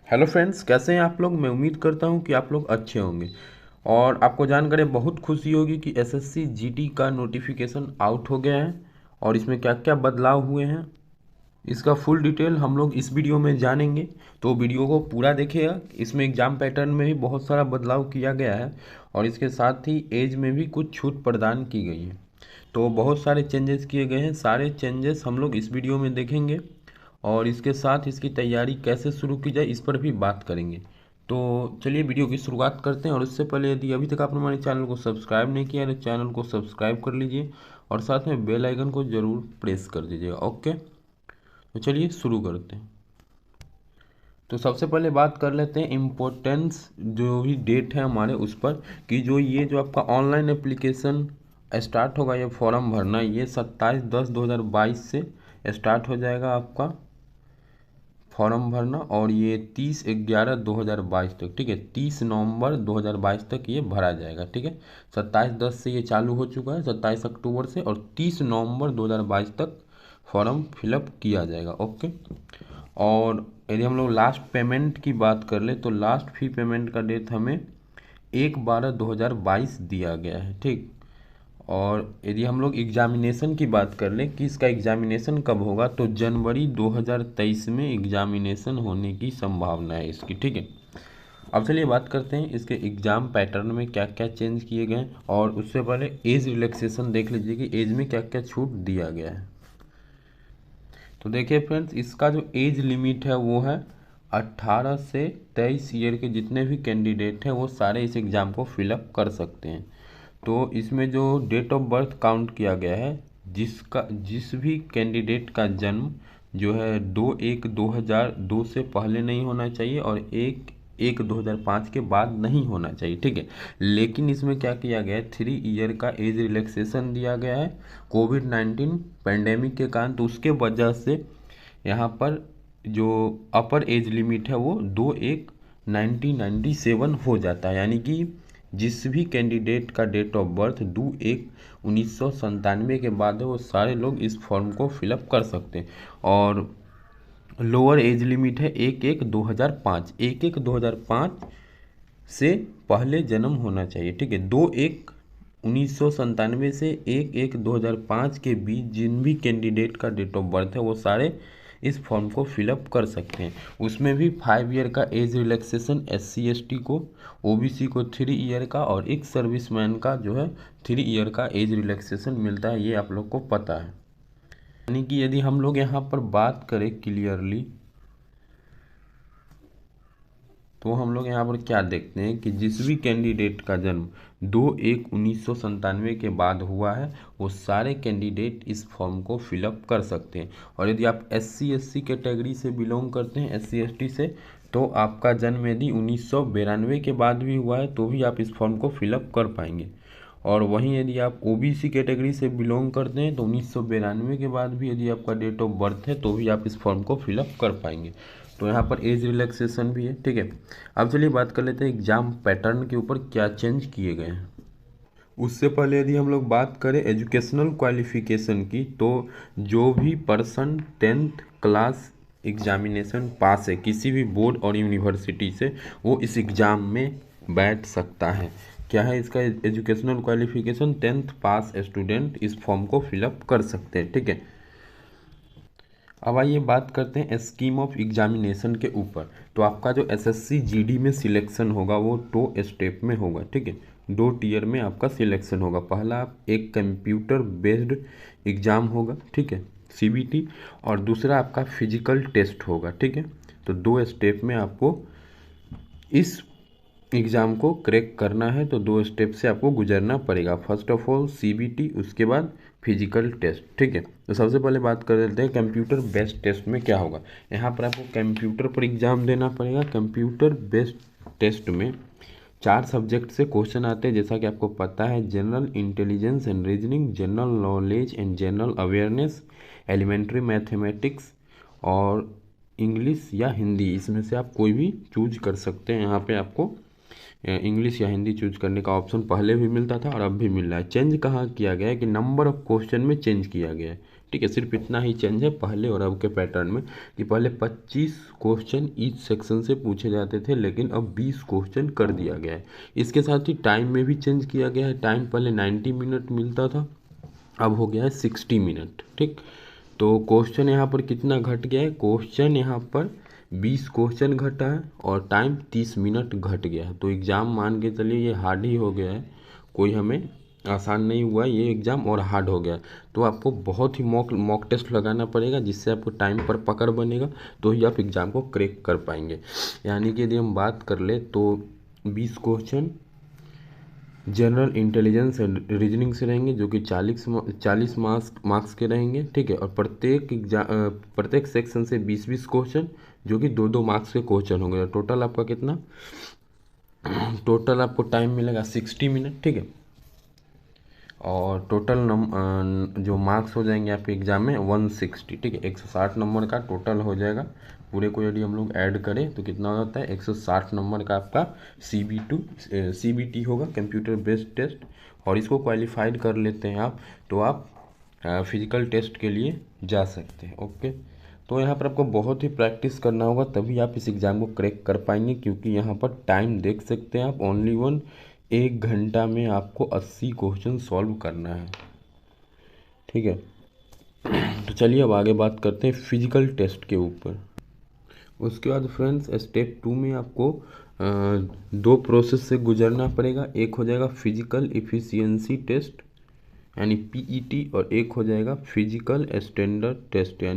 Hello friends, कैसे हैं आप लोग। मैं उम्मीद करता हूं कि आप लोग अच्छे होंगे और आपको जानकर ये बहुत खुशी होगी कि एसएससी जीडी का नोटिफिकेशन आउट हो गया है और इसमें क्या क्या बदलाव हुए हैं इसका फुल डिटेल हम लोग इस वीडियो में जानेंगे। तो वीडियो को पूरा देखिएगा। इसमें एग्जाम पैटर्न में भी बहुत सारा बदलाव किया गया है और इसके साथ ही एज में भी कुछ छूट प्रदान की गई है। तो बहुत सारे चेंजेस किए गए हैं। सारे चेंजेस हम लोग इस वीडियो में देखेंगे और इसके साथ इसकी तैयारी कैसे शुरू की जाए इस पर भी बात करेंगे। तो चलिए वीडियो की शुरुआत करते हैं। और उससे पहले यदि अभी तक आपने हमारे चैनल को सब्सक्राइब नहीं किया है तो चैनल को सब्सक्राइब कर लीजिए और साथ में बेल आइकन को ज़रूर प्रेस कर दीजिएगा। ओके, तो चलिए शुरू करते हैं। तो सबसे पहले बात कर लेते हैं इम्पोर्टेंस जो भी डेट है हमारे उस पर, कि ये जो आपका ऑनलाइन एप्लीकेशन स्टार्ट होगा, ये फॉर्म भरना, ये 27/10/2022 से स्टार्ट हो जाएगा आपका फॉर्म भरना और ये 30/11/2022 तक, ठीक है, 30 नवंबर 2022 तक ये भरा जाएगा। ठीक है, 27/10 से ये चालू हो चुका है, 27 अक्टूबर से, और 30 नवंबर 2022 तक फॉर्म फिलअप किया जाएगा। ओके, और यदि हम लोग लास्ट पेमेंट की बात कर ले तो लास्ट फी पेमेंट का डेट हमें 1/12/2022 दिया गया है। ठीक, और यदि हम लोग एग्जामिनेशन की बात कर लें कि इसका एग्जामिनेशन कब होगा, तो जनवरी 2023 में एग्जामिनेशन होने की संभावना है इसकी। ठीक है, अब चलिए बात करते हैं इसके एग्ज़ाम पैटर्न में क्या क्या चेंज किए गए हैं। और उससे पहले एज रिलैक्सेशन देख लीजिए कि एज में क्या क्या छूट दिया गया है। तो देखिए फ्रेंड्स, इसका जो एज लिमिट है वो है 18 से 23 ईयर के जितने भी कैंडिडेट हैं वो सारे इस एग्ज़ाम को फिलअप कर सकते हैं। तो इसमें जो डेट ऑफ बर्थ काउंट किया गया है, जिस भी कैंडिडेट का जन्म जो है 2/1/2002 से पहले नहीं होना चाहिए और 1/1/2005 के बाद नहीं होना चाहिए। ठीक है, लेकिन इसमें क्या किया गया है, 3 ईयर का एज रिलैक्सेशन दिया गया है कोविड-19 पेंडेमिक के कारण। तो उसके वजह से यहाँ पर जो अपर एज लिमिट है वो 2/1/1997 हो जाता है, यानी कि जिस भी कैंडिडेट का डेट ऑफ बर्थ 2/1/1997 के बाद है वो सारे लोग इस फॉर्म को फिलअप कर सकते हैं। और लोअर एज लिमिट है 1/1/2005, 1/1/2005 से पहले जन्म होना चाहिए। ठीक है, 2/1/1997 से 1/1/2005 के बीच जिन भी कैंडिडेट का डेट ऑफ बर्थ है वो सारे इस फॉर्म को फिलअप कर सकते हैं। उसमें भी 5 ईयर का एज रिलैक्सेशन SC ST को, OBC को 3 ईयर का, और एक सर्विसमैन का जो है 3 ईयर का एज रिलैक्सेशन मिलता है, ये आप लोग को पता है। यानी कि यदि हम लोग यहाँ पर बात करें क्लियरली तो हम लोग यहाँ पर क्या देखते हैं कि जिस भी कैंडिडेट का जन्म 2/1/1997 के बाद हुआ है वो सारे कैंडिडेट इस फॉर्म को फिलअप कर सकते हैं। और यदि आप SC SC कैटेगरी से बिलोंग करते हैं, SC ST से, तो आपका जन्म यदि 1992 के बाद भी हुआ है तो भी आप इस फॉर्म को फिलअप कर पाएंगे। और वहीं यदि आप OBC कैटेगरी से बिलोंग करते हैं तो 1992 के बाद भी यदि आपका डेट ऑफ बर्थ है तो भी आप इस फॉर्म को फिलअप कर पाएंगे। तो यहाँ पर एज रिलैक्सेशन भी है। ठीक है, अब चलिए बात कर लेते हैं एग्जाम पैटर्न के ऊपर क्या चेंज किए गए हैं। उससे पहले यदि हम लोग बात करें एजुकेशनल क्वालिफिकेशन की, तो जो भी पर्सन 10th क्लास एग्जामिनेशन पास है किसी भी बोर्ड और यूनिवर्सिटी से, वो इस एग्ज़ाम में बैठ सकता है। क्या है इसका एजुकेशनल क्वालिफिकेशन, 10th पास स्टूडेंट इस फॉर्म को फिलअप कर सकते हैं। ठीक है, अब आइए बात करते हैं स्कीम ऑफ एग्जामिनेशन के ऊपर। तो आपका जो SSC GD में सिलेक्शन होगा वो 2 स्टेप में होगा। ठीक है, 2 टियर में आपका सिलेक्शन होगा। पहला एक कंप्यूटर बेस्ड एग्ज़ाम होगा, ठीक है, CBT, और दूसरा आपका फिजिकल टेस्ट होगा। ठीक है, तो 2 स्टेप में आपको इस एग्ज़ाम को क्रैक करना है, तो 2 स्टेप से आपको गुजरना पड़ेगा। फर्स्ट ऑफ ऑल CBT, उसके बाद फिजिकल टेस्ट। ठीक है, तो सबसे पहले बात कर लेते हैं कंप्यूटर बेस्ड टेस्ट में क्या होगा। यहाँ पर आपको कंप्यूटर पर एग्ज़ाम देना पड़ेगा। कंप्यूटर बेस्ड टेस्ट में 4 सब्जेक्ट से क्वेश्चन आते हैं, जैसा कि आपको पता है, general intelligence and reasoning, general knowledge and general awareness, elementary mathematics और इंग्लिश या हिंदी। इसमें से आप कोई भी चूज कर सकते हैं। यहाँ पे आपको इंग्लिश या हिंदी चूज करने का ऑप्शन पहले भी मिलता था और अब भी मिल रहा है। चेंज कहाँ किया गया है कि नंबर ऑफ क्वेश्चन में चेंज किया गया है। ठीक है। सिर्फ इतना ही चेंज है पहले और अब के पैटर्न में कि पहले 25 क्वेश्चन ईच सेक्शन से पूछे जाते थे, लेकिन अब 20 क्वेश्चन कर दिया गया है। इसके साथ ही टाइम में भी चेंज किया गया है। टाइम पहले 90 मिनट मिलता था, अब हो गया है 60 मिनट। ठीक, तो क्वेश्चन यहाँ पर कितना घट गया है, क्वेश्चन यहाँ पर 20 क्वेश्चन घटा है और टाइम 30 मिनट घट गया है। तो एग्ज़ाम मान के चलिए ये हार्ड ही हो गया है, कोई हमें आसान नहीं हुआ ये एग्ज़ाम और हार्ड हो गया। तो आपको बहुत ही मॉक टेस्ट लगाना पड़ेगा, जिससे आपको टाइम पर पकड़ बनेगा, तो ही आप एग्ज़ाम को क्रैक कर पाएंगे। यानी कि यदि हम बात कर ले तो 20 question general intelligence and reasoning से रहेंगे, जो कि 40 मार्क्स के रहेंगे। ठीक है, और प्रत्येक सेक्शन से 20 क्वेश्चन, जो कि 2 मार्क्स के क्वेश्चन होंगे। टोटल आपका कितना, टोटल आपको टाइम मिलेगा 60 मिनट। ठीक है, और टोटल जो मार्क्स हो जाएंगे आपके एग्ज़ाम में 160। ठीक है, 160 नंबर का टोटल हो जाएगा। पूरे को यदि हम लोग ऐड करें तो कितना हो जाता है, 160 नंबर का आपका CBT होगा, कंप्यूटर बेस्ड टेस्ट। और इसको क्वालिफाइड कर लेते हैं आप, तो आप फिजिकल टेस्ट के लिए जा सकते हैं। ओके, तो यहाँ पर आपको बहुत ही प्रैक्टिस करना होगा, तभी आप इस एग्ज़ाम को क्रैक कर पाएंगे। क्योंकि यहाँ पर टाइम देख सकते हैं आप, ओनली 1 घंटा में आपको 80 क्वेश्चन सॉल्व करना है। ठीक है, तो चलिए अब आगे बात करते हैं फिजिकल टेस्ट के ऊपर। उसके बाद फ्रेंड्स स्टेप 2 में आपको 2 प्रोसेस से गुजरना पड़ेगा। एक हो जाएगा फिजिकल इफ़िशियंसी टेस्ट यानी PET, और एक हो जाएगा फिजिकल स्टैंडर्ड टेस्ट यानी